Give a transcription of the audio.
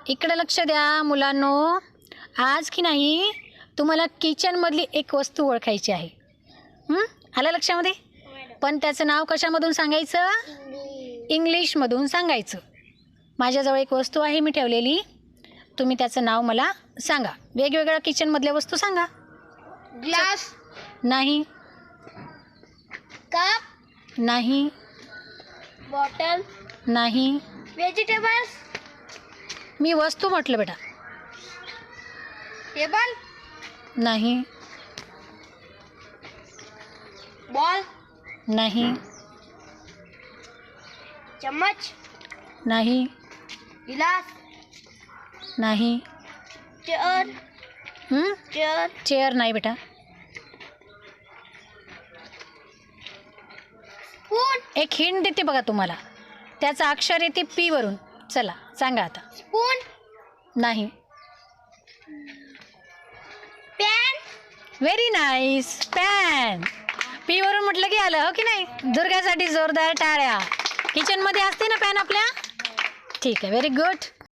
इकडे लक्ष द्या मुलांनो. आज की नाही तुम्हाला किचनमधली एक वस्तू ओळखायची आहे. आलं लक्षामध्ये? पण त्याचं नाव कशामधून सांगायचं? इंग्लिशमधून सांगायचं. माझ्याजवळ एक वस्तू आहे मी ठेवलेली. तुम्ही त्याचं नाव मला सांगा. वेगवेगळ्या किचनमधल्या वस्तू सांगा. ग्लास नाही. कप नाही. बॉटल नाही. व्हेजिटेबल्स मी वस्तू म्हटलं बेटा. टेबल नाही. बॉल नाही. चम्मच नाही. गिलास नाही. चेअर चेअर चेअर नाही बेटा. स्पून एक हिंट देते बघा तुम्हाला. त्याचं अक्षर येते पी वरून. चला सांगा आता. स्पून नाही. Pan very nice. Pan. P वरून म्हटलं की आलं, हो की नाही? दुर्गासाठी जोरदार टाळ्या. किचनमध्ये असते ना पॅन आपल्या? ठीक आहे, व्हेरी गुड.